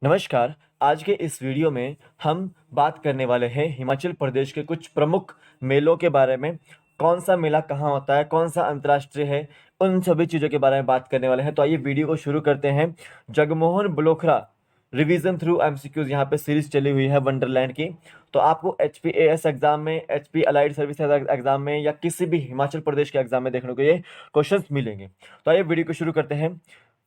नमस्कार। आज के इस वीडियो में हम बात करने वाले हैं हिमाचल प्रदेश के कुछ प्रमुख मेलों के बारे में। कौन सा मेला कहाँ होता है, कौन सा अंतर्राष्ट्रीय है, उन सभी चीज़ों के बारे में बात करने वाले हैं। तो आइए वीडियो को शुरू करते हैं। जगमोहन बलोखरा रिवीजन थ्रू एमसीक्यूज यहाँ पे सीरीज चली हुई है वंडरलैंड की। तो आपको HPAS एग्जाम में, HP अलाइड सर्विसेज एग्जाम में या किसी भी हिमाचल प्रदेश के एग्जाम में देखने को ये क्वेश्चंस मिलेंगे। तो आइए वीडियो को शुरू करते हैं।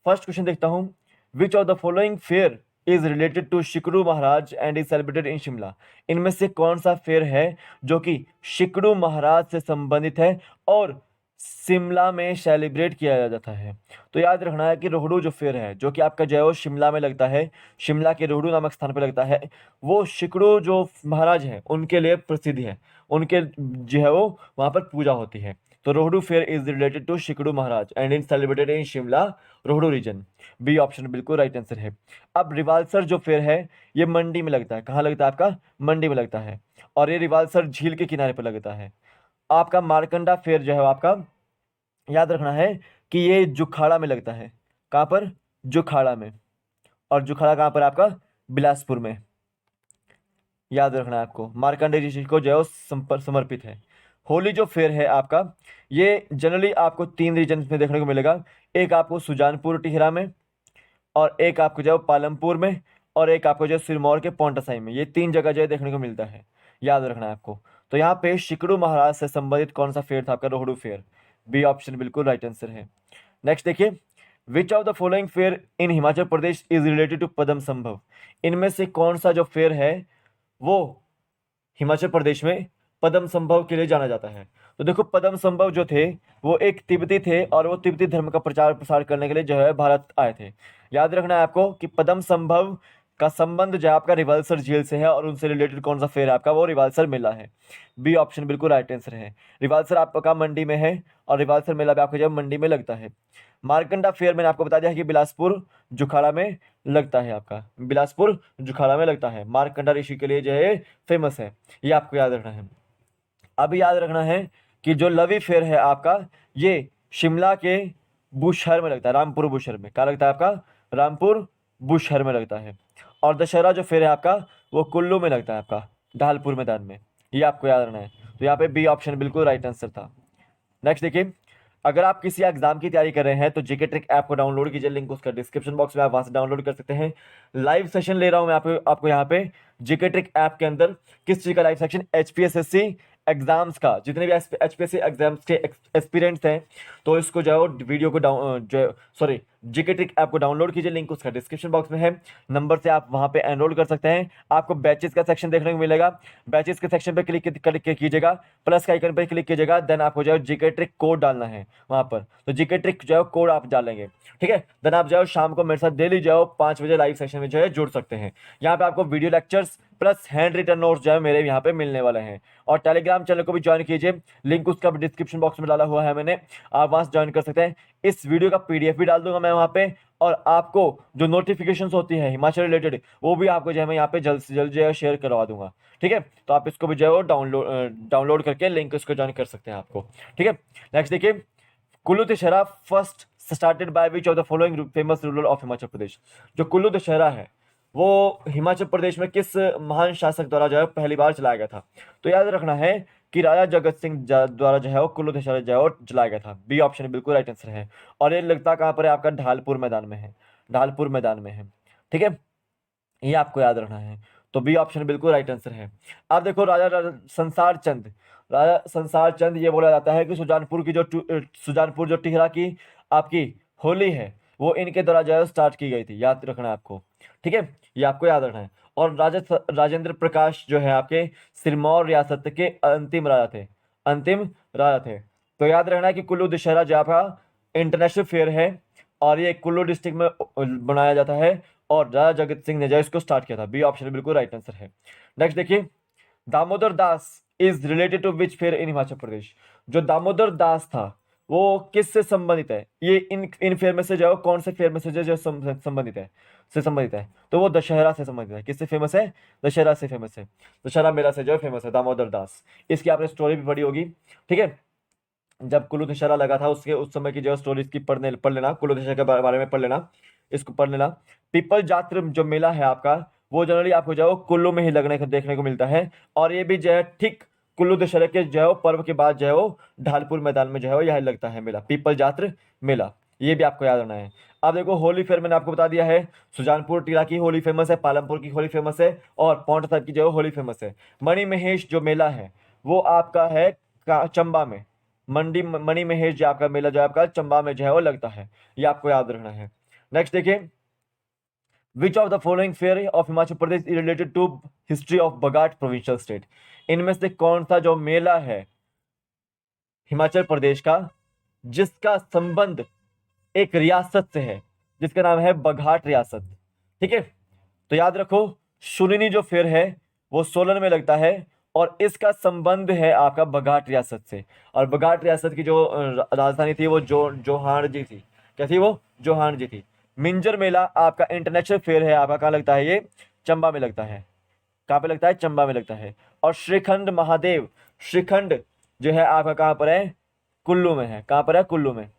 फर्स्ट क्वेश्चन देखता हूँ। Which of the following fair is related to Shikru Maharaj and is celebrated in Shimla. इनमें से कौन सा फेयर है जो कि शिकड़ू महाराज से संबंधित है और शिमला में सेलिब्रेट किया जाता है। तो याद रखना है कि रोहड़ू जो फेयर है, जो कि आपका जो है वो शिमला में लगता है, शिमला के रोहड़ू नामक स्थान पर लगता है, वो शिकड़ू जो महाराज हैं उनके लिए प्रसिद्ध है। उनके जो है वो वहाँ पर पूजा होती है। तो Rohru fair is related to Shikru Maharaj and in celebrated in Shimla, Rohru region. B option बिल्कुल राइट आंसर है। अब रिवाल्सर जो फेयर है ये मंडी में लगता है। कहाँ लगता है? आपका मंडी में लगता है और ये रिवाल्सर झील के किनारे पर लगता है। आपका मारकंडा फेयर जो है आपका याद रखना है कि ये जुखाड़ा में लगता है। कहाँ पर? जुखाड़ा में। और जुखाड़ा कहाँ पर? आपका बिलासपुर में। याद रखना है आपको, मार्कंडेय ऋषि को जो है वो समर्पित है। होली जो फेयर है आपका, ये जनरली आपको 3 रीजन में देखने को मिलेगा। एक आपको सुजानपुर टिहरा में, और एक आपको जो है पालमपुर में, और एक आपको जो है सिरमौर के पोंटासाई में। ये 3 जगह जो है देखने को मिलता है। याद रखना है आपको। तो यहाँ पे शिकड़ू महाराज से संबंधित कौन सा फेयर था? आपका रोहड़ू फेयर। बी ऑप्शन बिल्कुल राइट आंसर है। नेक्स्ट देखिए। Which of the following fair in Himachal Pradesh is related to Padma Sambhav. इनमें से कौन सा जो फेयर है वो हिमाचल प्रदेश में पद्म संभव के लिए जाना जाता है? तो देखो, पद्म संभव जो थे वो एक तिब्बती थे और वो तिब्बती धर्म का प्रचार प्रसार करने के लिए जो है भारत आए थे। याद रखना है आपको कि पद्म संभव का संबंध जो है आपका रिवाल्सर झील से है और उनसे रिलेटेड कौन सा फेयर है आपका? वो रिवाल्सर मेला है। बी ऑप्शन बिल्कुल राइट आंसर है। रिवाल्सर आपका मंडी में है और रिवाल्सर मेला भी आपको जब मंडी में लगता है। मारकंडा फेयर मैंने आपको बता दिया है कि बिलासपुर जुखाड़ा में लगता है। आपका बिलासपुर जुखाड़ा में लगता है। मारकंडा ऋषि के लिए जो है फेमस है। ये आपको याद रखना है। अब याद रखना है कि जो लवी फेयर है आपका, ये शिमला के बुशहर में लगता है। रामपुर बुशहर में क्या लगता है आपका? रामपुर बुशहर में लगता है। और दशहरा जो फेयर है आपका वो कुल्लू में लगता है, आपका ढालपुर मैदान में। ये आपको याद रखना है। तो यहाँ पे बी ऑप्शन बिल्कुल राइट आंसर था। नेक्स्ट देखिए। अगर आप किसी एग्जाम की तैयारी कर रहे हैं तो जीके ट्रिक ऐप को डाउनलोड कीजिए। लिंक उसका डिस्क्रिप्शन बॉक्स में, आप वहां से डाउनलोड कर सकते हैं। लाइव सेशन ले रहा हूं मैं आपको यहाँ पे जीके ट्रिक ऐप के अंदर। किस चीज का लाइव सेक्शन? HPSSC एग्जाम्स का। जितने भी HPSC एग्जाम्स के एक्सपीरियंस हैं तो इसको जो है वीडियो को सॉरी, जीके ट्रिक ऐप को डाउनलोड कीजिए। लिंक उसका डिस्क्रिप्शन बॉक्स में है। नंबर से आप वहां पे एनरोल कर सकते हैं। आपको बैचेस का सेक्शन देखने को मिलेगा। बैचेस के सेक्शन पे क्लिक कीजिएगा, प्लस के आइकन पे क्लिक कीजिएगा, देन आपको जो है जीके ट्रिक कोड डालना है वहां पर। तो जीके ट्रिक जो है कोड आप डालेंगे, ठीक है। देन आप जो है शाम को मेरे साथ डेली जो है 5 बजे लाइव सेशन में जो है जुड़ सकते हैं। यहाँ पे आपको video lectures plus handwritten notes जो है मेरे यहाँ पे मिलने वाले हैं। और टेलीग्राम चैनल को भी ज्वाइन कीजिए। लिंक उसका डिस्क्रिप्शन बॉक्स में डाला हुआ है मैंने, आप वहां से ज्वाइन कर सकते हैं। इस वीडियो का PDF भी डाल दूंगा मैं वहां पे। और आपको जो नोटिफिकेशंस होती है हिमाचल रिलेटेड, वो भी आपको जो है मैं यहाँ पे जल्द से जल्द जो है शेयर करवा दूंगा, ठीक है। तो आप इसको भी जो है डाउनलोड करके लिंक इसको ज्वाइन कर सकते हैं आपको, ठीक है। नेक्स्ट देखिए। Kullu Dussehra first started by which of the following famous ruler of Himachal Pradesh. जो कुल्लू दशहरा है वो हिमाचल प्रदेश में किस महान शासक द्वारा जो है पहली बार चलाया गया था? तो याद रखना है कि राजा जगत सिंह द्वारा जो है वो कुल्लू दशहरा जो है वो चलाया गया था। बी ऑप्शन बिल्कुल राइट आंसर है। और ये लगता कहाँ पर है? आपका ढालपुर मैदान में है। ढालपुर मैदान में है, ठीक है। ये आपको याद रखना है। तो बी ऑप्शन बिल्कुल राइट आंसर है। अब देखो, संसार चंद, राजा संसार चंद ये बोला जाता है कि सुजानपुर जो टिहरा की आपकी होली है वो इनके द्वारा जो है स्टार्ट की गई थी। याद रखना है आपको, ठीक है। ये आपको याद रखना है। और राजेंद्र प्रकाश जो है आपके सिरमौर रियासत के अंतिम राजा थे। अंतिम राजा थे। तो याद रखना है कि कुल्लू दशहरा जो आपका इंटरनेशनल फेयर है और ये कुल्लू डिस्ट्रिक्ट में बनाया जाता है। और राजा जगत सिंह ने जो इसको स्टार्ट किया था। बी ऑप्शन बिल्कुल राइट आंसर है। नेक्स्ट देखिए। Damodar Das is related to which fair in Himachal Pradesh. जो दामोदर दास था वो किससे संबंधित है? ये इन फेयर में से जो कौन से फेयर में से जो संबंधित है? तो वो दशहरा से संबंधित है। किससे फेमस है? दशहरा से फेमस है। दशहरा मेला से जो फेमस है दामोदर दास। इसकी आपने स्टोरी भी पढ़ी होगी, ठीक है। जब कुल्लू दशहरा लगा था उस समय की जो स्टोरीज की पढ़ लेना, कुल्लू दशहरा के बारे में पढ़ लेना। इसको पढ़ लेना। पीपल जात्र जो मेला है आपका, वो जनरली आपको जो है कुल्लू में ही लगने को देखने को मिलता है, और ये भी जो है ठीक कुल्लू दशहरे के जो है पर्व के बाद जो है वो ढालपुर मैदान में जो है यह लगता है मेला, पीपल जात्र मेला। ये भी आपको याद रखना है। अब देखो होली फेयर मैंने आपको बता दिया है, सुजानपुर टीला की होली फेमस है, पालमपुर की होली फेमस है, और पौंटा साहिब की जो है होली फेमस है। मणि महेश जो मेला है वो आपका है चंबा में, मणि महेश जो आपका मेला जो आपका चंबा में जो है वो लगता है, ये आपको याद रखना है। नेक्स्ट देखिए, which of the following fair of Himachal Pradesh is related to history of Baghat provincial state. इनमें से कौन सा जो मेला है हिमाचल प्रदेश का जिसका संबंध एक रियासत से है, जिसका नाम है बघाट रियासत। ठीक है, तो याद रखो शुनिनी जो फेयर है वो सोलन में लगता है, और इसका संबंध है आपका बघाट रियासत से। और बघाट रियासत की जो राजधानी थी वो जोहानजी थी। क्या थी वो? जोहानजी थी। मिंजर मेला आपका इंटरनेशनल फेयर है आपका, कहाँ लगता है ये? चंबा में लगता है। कहाँ पे लगता है? चंबा में लगता है। और श्रीखंड महादेव, श्रीखंड जो है आपका कहाँ पर है? कुल्लू में है। कहाँ पर है? कुल्लू में।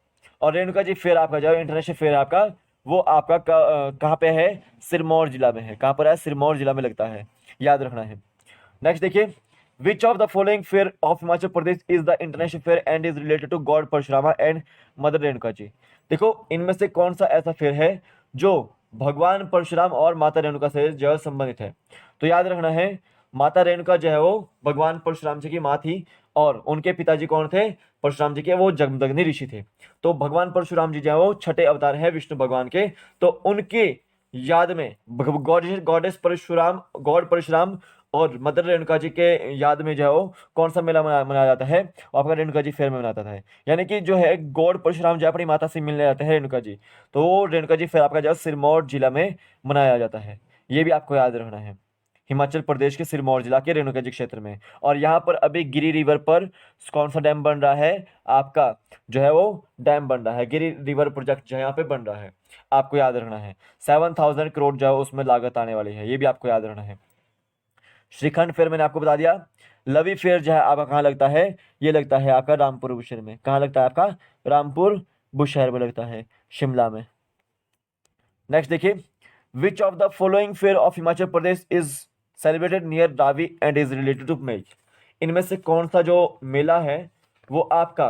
और रेणुका जी फेयर आपका जो इंटरनेशनल फेयर आपका वो आपका कहाँ पे है? सिरमौर जिला में है। कहाँ पर है? सिरमौर जिला में लगता है, याद रखना है। नेक्स्ट देखिए, which of the following fair of Himachal Pradesh is the international fair and is related to god Parshurama and mother Renuka ji. देखो इनमें से कौन सा ऐसा फेयर है जो भगवान परशुराम और माता रेणुका से जो है संबंधित है? तो याद रखना है, माता रेणुका जो है वो भगवान परशुराम जी की माँ थी, और उनके पिताजी कौन थे? परशुराम जी के वो जमदग्नि ऋषि थे। तो भगवान परशुराम जी जो है वो छठे अवतार है विष्णु भगवान के, तो उनके याद में गॉडेस परशुराम, गॉड परशुराम और मदर रेणुका जी के याद में जो है वो कौन सा मेला मनाया जाता है? आपका रेणुका जी फेयर में मनाता है। यानी कि जो है गॉड परशुराम जो अपनी माता से मिलने जाते हैं रेणुका जी, तो वो रेणुका जी फेयर आपका जो है सिरमौर जिला में मनाया जाता है। ये भी आपको याद रखना है, हिमाचल प्रदेश के सिरमौर जिला के रेणुका जी क्षेत्र में। और यहाँ पर अभी गिरी रिवर पर कौन सा डैम बन रहा है? आपका जो है वो डैम बन रहा है, गिरी रिवर प्रोजेक्ट जो है यहाँ पे बन रहा है, आपको याद रखना है। 7,000 करोड़ जो है उसमें लागत आने वाली है, ये भी आपको याद रखना है। श्रीखंड फेयर मैंने आपको बता दिया। लवी फेयर जो है आपका कहाँ लगता है? ये लगता है आपका रामपुर बुशहर में। कहाँ लगता है आपका? रामपुर बुशहर में लगता है, शिमला में। नेक्स्ट देखिए, which of the following fair of Himachal Pradesh is celebrated near Ravi and is related to maize. इनमें से कौन सा जो मेला है वो आपका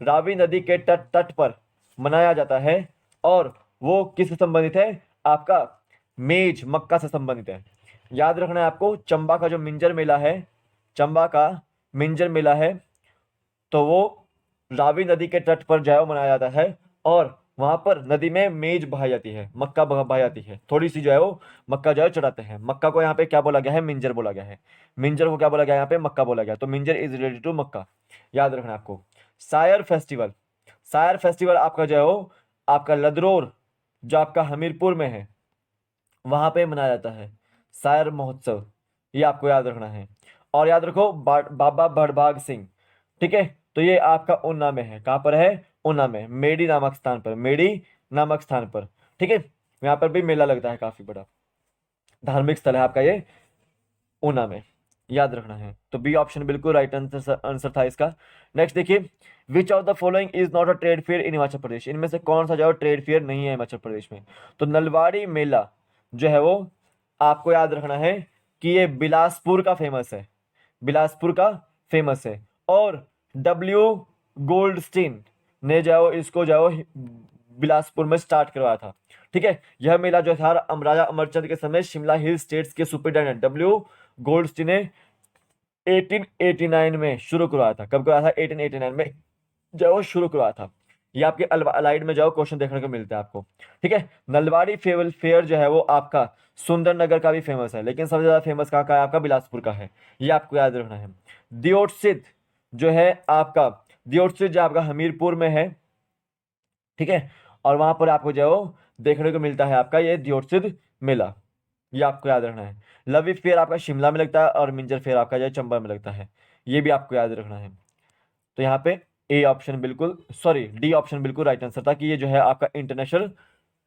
रावी नदी के तट पर मनाया जाता है, और वो किससे संबंधित है? आपका मेज, मक्का से संबंधित है। याद रखना है आपको, चंबा का जो मिंजर मेला है, चंबा का मिंजर मेला है, तो वो रावी नदी के तट पर जो है वो मनाया जाता है, और वहां पर नदी में मेज बहाई जाती है, मक्का बहाई जाती है, थोड़ी सी जो है वो मक्का जो है चढ़ाते हैं। मक्का को यहाँ पे क्या बोला गया है? मिंजर बोला गया है। मिंजर को क्या बोला गया है? यहाँ पे मक्का बोला गया, तो मिंजर इज रिलेटेड टू मक्का, याद रखना आपको। सायर फेस्टिवल, सायर फेस्टिवल आपका जो है वो आपका लदरोर जो आपका हमीरपुर में है वहां पे मनाया जाता है, सायर महोत्सव, ये आपको याद रखना है। और याद रखो बाबा भड़भाग सिंह, ठीक है, तो ये आपका ऊना में है। कहाँ पर है? ऊना में, मेडी नामक स्थान पर, मेडी नामक स्थान पर। ठीक है, यहाँ पर भी मेला लगता है, काफी बड़ा धार्मिक स्थल है आपका ये, ऊना में, याद रखना है। तो बी ऑप्शन बिल्कुल राइट आंसर था इसका। नेक्स्ट देखिए, which of the following is not a trade fair in Himachal Pradesh. इनमें से कौन सा जो ट्रेड फेयर नहीं है हिमाचल प्रदेश में? तो नलवाड़ी मेला जो है वो आपको याद रखना है कि ये बिलासपुर का फेमस है, बिलासपुर का फेमस है। और डब्ल्यू गोल्डस्टीन ने जो इसको जो बिलासपुर में स्टार्ट करवाया था। ठीक है, यह मेला जो था राजा अमरचंद के समय शिमला हिल स्टेट्स के सुपरिटेंडेंट डब्ल्यू गोल्डस्टीन ने 1889 में शुरू करवाया था। कब करवाया था? 1889 में जो वो शुरू करवाया था। ये आपके अलाइड में जो क्वेश्चन देखने को मिलता है आपको। ठीक है, नलवाड़ी फेयर जो है वो आपका सुंदरनगर का भी फेमस है, लेकिन सबसे ज्यादा फेमस कहाँ का है? आपका बिलासपुर का है, ये आपको याद रखना है। दियोटसिद्ध जो है आपका, दियोटसिद्ध जो आपका हमीरपुर में है, ठीक है, और वहां पर आपको जो देखने को मिलता है आपका ये दियोटसिद्ध मेला, ये आपको याद रखना है। लवी फेयर आपका शिमला में लगता है, और मिंजर फेयर आपका जो है चंबा में लगता है, ये भी आपको याद रखना है। तो यहाँ पे ए ऑप्शन बिल्कुल, सॉरी डी ऑप्शन बिल्कुल राइट आंसर था कि ये जो है आपका इंटरनेशनल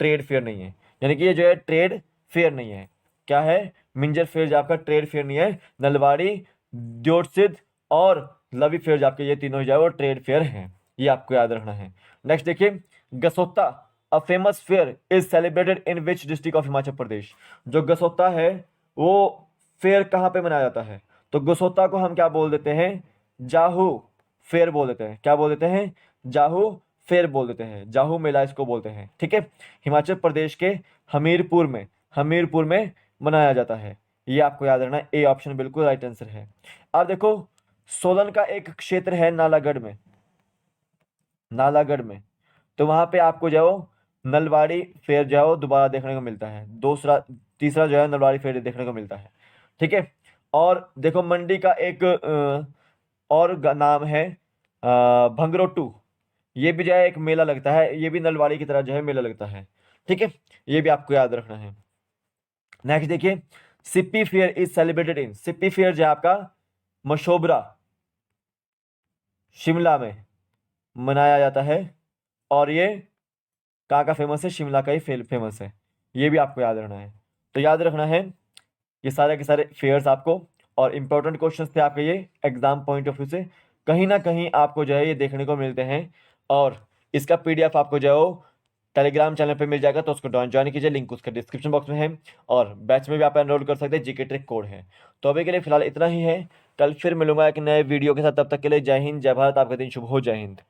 ट्रेड फेयर नहीं है, यानी कि ये जो है ट्रेड फेयर नहीं है। क्या है? मिंजर फेयर जो आपका ट्रेड फेयर नहीं है, नलवाड़ी, दियोटसिद्ध और लवी फेयर जो आपके ये तीनों जो है वो ट्रेड फेयर हैं, ये आपको याद रखना है। नेक्स्ट देखिए, Gasota a famous fair is celebrated in which district of Himachal Pradesh. जो गसोता है वो फेयर कहाँ पे मनाया जाता है? तो गसोता को हम क्या बोल देते हैं? जाहू फेयर बोल देते हैं। क्या बोल देते हैं? जाहू फेयर बोल देते हैं, जाहू मेला इसको बोलते हैं। ठीक है, हिमाचल प्रदेश के हमीरपुर में मनाया जाता है। ये आपको याद रखना है, ए ऑप्शन बिल्कुल राइट आंसर है। अब देखो, सोलन का एक क्षेत्र है नालागढ़ में, तो वहां पे आपको जो है नलवाड़ी फेयर जो है वो दोबारा देखने को मिलता है, तीसरा जो है नलवाड़ी फेयर देखने को मिलता है। ठीक है, और देखो मंडी का एक और नाम है भंगरोटू, ये भी जो है एक मेला लगता है, ये भी नलवाड़ी की तरह जो है मेला लगता है। ठीक है, ये भी आपको याद रखना है। नेक्स्ट देखिए, Sippy fair is celebrated in, Sippy fair जो है आपका मशोबरा शिमला में मनाया जाता है, और ये कहाँ का फेमस है? शिमला का ही फेमस है। ये भी आपको याद रखना है। तो याद रखना है ये सारे के सारे फेयर्स आपको, और इंपॉर्टेंट क्वेश्चंस थे आपके ये एग्जाम पॉइंट ऑफ व्यू से, कहीं ना कहीं आपको जो है ये देखने को मिलते हैं। और इसका पीडीएफ आपको जो है वो टेलीग्राम चैनल पे मिल जाएगा, तो उसको ज्वाइन कीजिए, लिंक उसका डिस्क्रिप्शन बॉक्स में है, और बैच में भी आप एनरोल कर सकते हैं, जीके ट्रिक कोड है। तो अभी के लिए फिलहाल इतना ही है, कल फिर मिलूंगा एक नए वीडियो के साथ, तब तक के लिए जय हिंद, जय भारत, आपका दिन शुभ हो, जय हिंद।